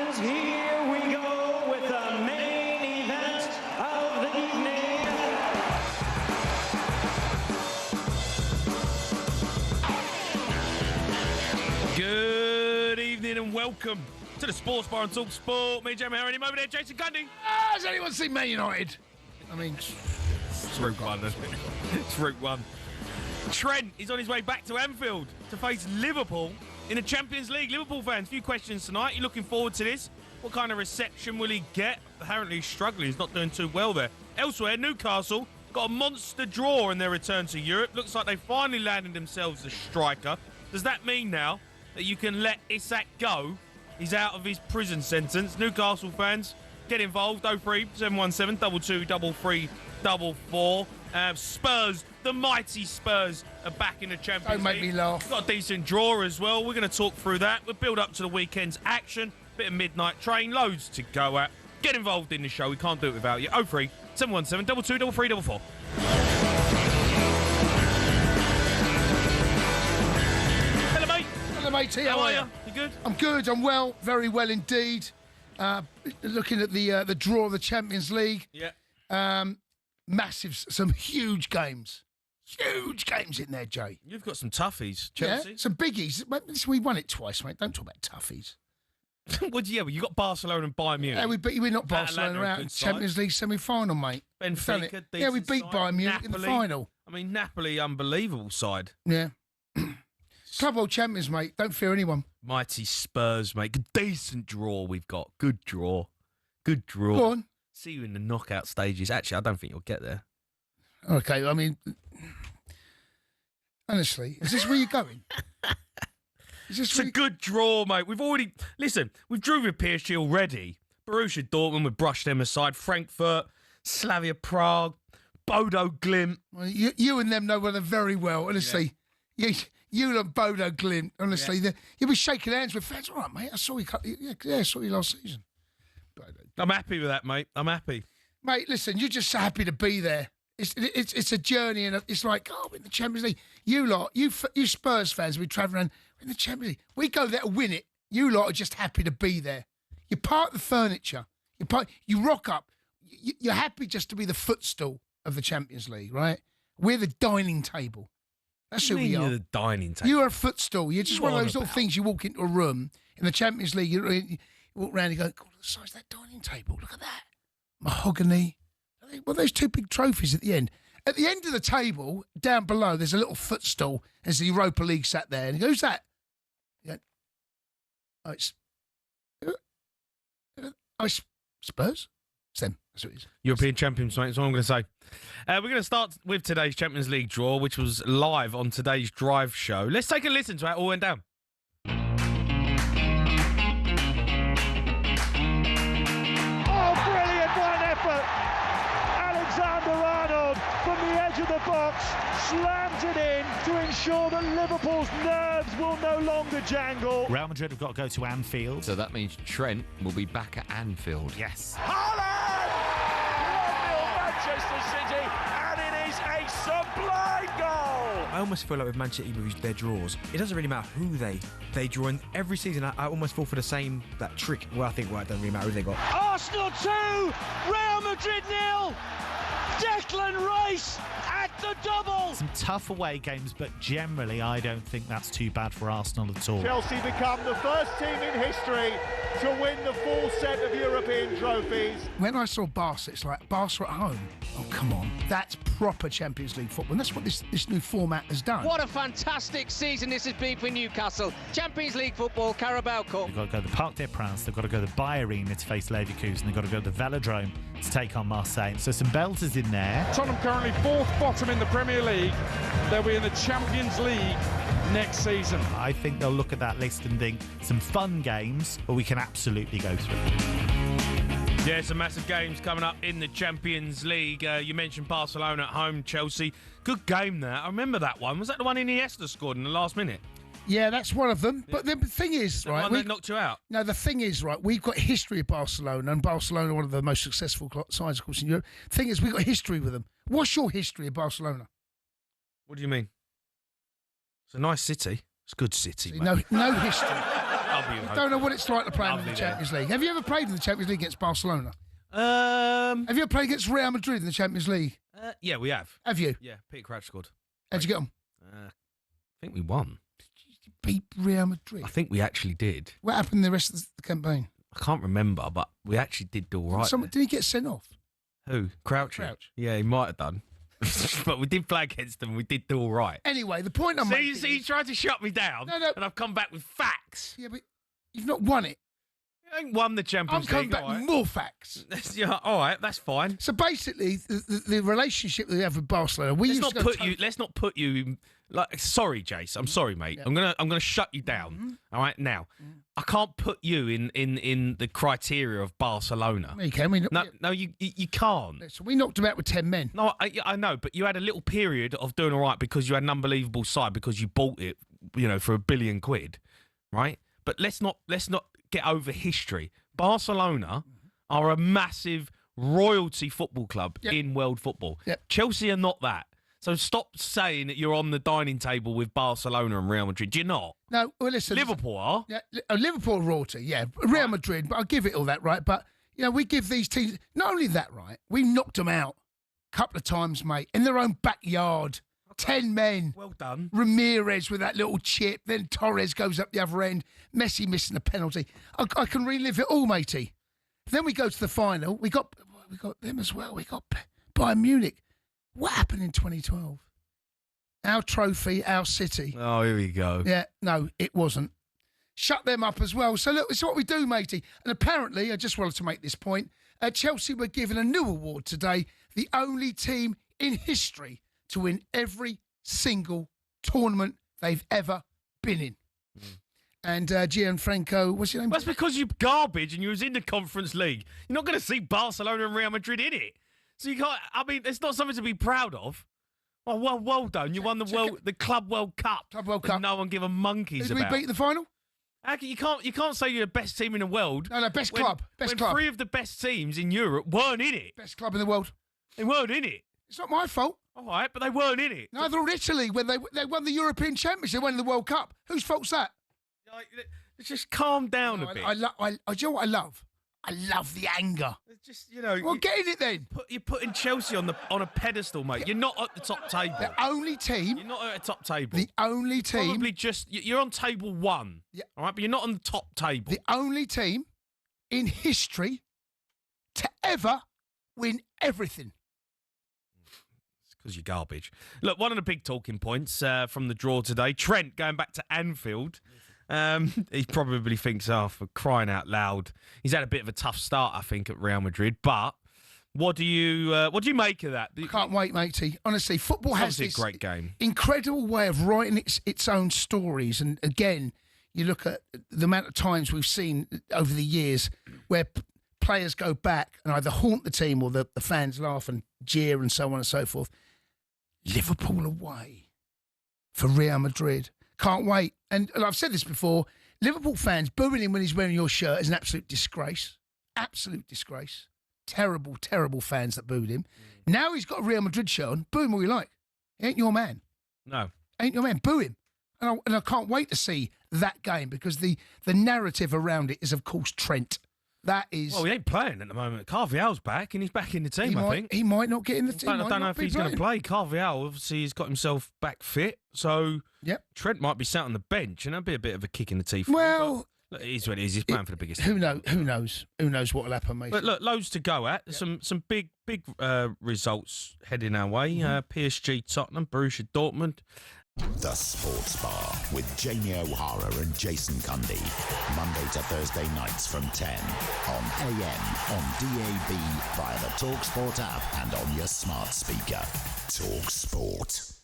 fans, here we go with the main event of the evening. Good evening and welcome to the Sports Bar on talkSPORT. Me, Jamie O'Hara, over there, Jason Cundy. Has anyone seen Man United? I mean, it's Route 1, isn't it? It's Route 1. Trent is on his way back to Anfield to face Liverpool in the Champions League. Liverpool fans, a few questions tonight. You looking forward to this? What kind of reception will he get? Apparently he's struggling. He's not doing too well there. Elsewhere, Newcastle got a monster draw in their return to Europe. Looks like they finally landed themselves a striker. Does that mean now that you can let Isak go? He's out of his prison sentence. Newcastle fans, get involved. 03 717 22 33 Spurs, the mighty Spurs, are back in the Champions League. Don't make me laugh. Got a decent draw as well. We're going to talk through that. We'll build up to the weekend's action. Bit of midnight train, loads to go at. Get involved in the show. We can't do it without you. 03 717 22 33 Hello, mate. Hello, matey. How are you? You good? I'm good. I'm well. Very well indeed. Looking at the draw of the Champions League. Yeah. Massive, some huge games. Huge games in there, Jay. You've got some toughies, Chelsea. Yeah, some biggies. We won it twice, mate. Don't talk about toughies. Well, you got Barcelona and Bayern Munich. Yeah, we knocked Barcelona Atlanta, out in Champions League semi-final, mate. Benfica, Yeah, we beat side. Bayern Munich in the final. I mean, Napoli, unbelievable side. Yeah. Club World Champions, mate. Don't fear anyone. Mighty Spurs, mate. Good, decent draw we've got. Good draw. Good draw. Go on. See you in the knockout stages. Actually, I don't think you'll get there. Okay, I mean, honestly, is this where you're going? It's a good draw, mate. We've drew with PSG already. Borussia Dortmund, we brushed them aside. Frankfurt, Slavia Prague, Bodo Glimt. Well, you and them know one another very well, honestly. Yeah. You and Bodo Glimt, honestly. Yeah. You'll be shaking hands with fans. All right, mate, I saw you last season. I'm happy with that, mate. I'm happy. Mate, listen, you're just so happy to be there. It's a journey, and it's like, we're in the Champions League. You lot, you Spurs fans, we travel around, we're in the Champions League. We go there to win it. You lot are just happy to be there. You're part of the furniture. You rock up. You're happy just to be the footstool of the Champions League, right? We're the dining table. That's who we are. You're the dining table. You're a footstool. You're just one of those little things you walk into a room in the Champions League. You walk around and you go, God, the size of that dining table. Look at that. Mahogany. Well, those two big trophies at the end. At the end of the table, down below, there's a little footstool. There's the Europa League sat there. And he goes, who's that? You go, it's Spurs? It's them. That's what it is. European champions, mate. That's what I'm going to say. We're going to start with today's Champions League draw, which was live on today's Drive show. Let's take a listen to how it all went down. From the edge of the box, slams it in to ensure that Liverpool's nerves will no longer jangle. Real Madrid have got to go to Anfield. So that means Trent will be back at Anfield. Yes. Haaland! 1-0 Manchester City, and it is a sublime goal! I almost feel like with Man City with their draws, it doesn't really matter who they draw. And every season, I almost fall for that trick. Well, I think, it doesn't really matter who they got. Arsenal 2, Real Madrid 0. Declan Rice at the double. Some tough away games, but generally I don't think that's too bad for Arsenal at all. Chelsea become the first team in history to win the full set of European trophies. When I saw Barca, it's like, Barca at home? Oh, come on. That's proper Champions League football. And that's what this new format has done. What a fantastic season this has been for Newcastle. Champions League football, Carabao Cup. They've got to go to the Parc des Princes, they've got to go to the Bayer Arena to face Leverkusen, they've got to go to the Velodrome to take on Marseille. So some belters in there. Tottenham currently fourth bottom in the Premier League. They'll be in the Champions League next season. I think they'll look at that list and think some fun games, but we can absolutely go through. Yeah, some massive games coming up in the Champions League. You mentioned Barcelona at home, Chelsea. Good game there. I remember that one. Was that the one Iniesta scored in the last minute? Yeah, that's one of them. But the thing is, The right... one that knocked you out? No, the thing is, right, we've got history of Barcelona, and Barcelona are one of the most successful sides, of course, in Europe. The thing is, we've got history with them. What's your history of Barcelona? What do you mean? It's a nice city. It's a good city, mate. No history. I'm I don't know what it's like to play in the Champions League. Have you ever played in the Champions League against Barcelona? Have you ever played against Real Madrid in the Champions League? Yeah, we have. Have you? Yeah, Peter Crouch scored. How'd you get on? I think we won. You beat Real Madrid. I think we actually did. What happened the rest of the campaign? I can't remember, but we actually did do all right. Did he get sent off? Who? Crouch. Yeah, he might have done. But we did play against them. We did do all right. Anyway, the point I'm making. So you tried to shut me down, No. and I've come back with facts. Yeah, but you've not won it. You ain't won the Champions I'm coming League. back with more facts. Yeah, all right, that's fine. So basically, the relationship that we have with Barcelona, Let's not put you. In, like, sorry, Jace. I'm sorry, mate. Yeah. I'm gonna shut you down. All right, now. I can't put you in the criteria of Barcelona. You can. No, you can't. So we knocked them out with 10 men. No, I know, but you had a little period of doing all right because you had an unbelievable side because you bought it, for £1 billion, right? But let's not get over history. Barcelona are a massive royalty football club in world football. Yep. Chelsea are not that. So stop saying that you're on the dining table with Barcelona and Real Madrid. You're not. No, well, listen. Liverpool are. Yeah, Liverpool royalty, yeah. Real Madrid, but I'll give it all that, right? But, we give these teams, not only that, right? We knocked them out a couple of times, mate, in their own backyard. 10 men. Well done. Ramirez with that little chip. Then Torres goes up the other end. Messi missing a penalty. I can relive it all, matey. Then we go to the final. We got them as well. We got Bayern Munich. What happened in 2012? Our trophy, our city. Oh, here we go. Yeah, no, it wasn't. Shut them up as well. So look, it's what we do, matey. And apparently, I just wanted to make this point, Chelsea were given a new award today, the only team in history to win every single tournament they've ever been in. And Gianfranco, what's your name? That's because you're garbage and you was in the Conference League. You're not going to see Barcelona and Real Madrid in it. So you can't, it's not something to be proud of. Well done. You won the Club World Cup. Club World Cup. No one give a monkeys about. Did we beat the final? You can't say you're the best team in the world. No, best club. Best club. 3 of the best teams in Europe weren't in it. Best club in the world. They weren't in it. It's not my fault. All right, but they weren't in it. Neither were Italy when they won the European Championship. They won the World Cup. Whose fault's that? Just calm down a bit. Do you know what I love? I love the anger. It's just, Well, get in it then. You're putting Chelsea on a pedestal, mate. You're not at the top table. The only team. You're not at the top table. The only team. Probably you're on table 1. Yeah. All right, but you're not on the top table. The only team in history to ever win everything. Because you're garbage. Look, one of the big talking points from the draw today, Trent going back to Anfield. He probably thinks, for crying out loud, he's had a bit of a tough start, I think, at Real Madrid. But what do you make of that? I can't wait, matey. Honestly, football has this a great game, incredible way of writing its own stories. And again, you look at the amount of times we've seen over the years where players go back and either haunt the team or the fans laugh and jeer and so on and so forth. Liverpool away for Real Madrid. Can't wait. And I've said this before, Liverpool fans booing him when he's wearing your shirt is an absolute disgrace. Absolute disgrace. Terrible, terrible fans that booed him. Now he's got a Real Madrid shirt on. Boo him all you like. He ain't your man. No. Ain't your man. Boo him. And I can't wait to see that game because the narrative around it is, of course, Trent. That is... Well, he ain't playing at the moment. Carvalhal's back and he's back in the team, I think. He might not get in the team. I don't know if he's going to play. Carvalhal, obviously, he's got himself back fit. So Trent might be sat on the bench and that'd be a bit of a kick in the teeth. Well... Look, it is what it is. He's playing for the biggest team. Who knows? Who knows what will happen, mate? But look, loads to go at. Some big results heading our way. PSG, Tottenham, Borussia Dortmund. The Sports Bar with Jamie O'Hara and Jason Cundy. Monday to Thursday nights from 10 on AM, on DAB, via the talkSPORT app and on your smart speaker. talkSPORT.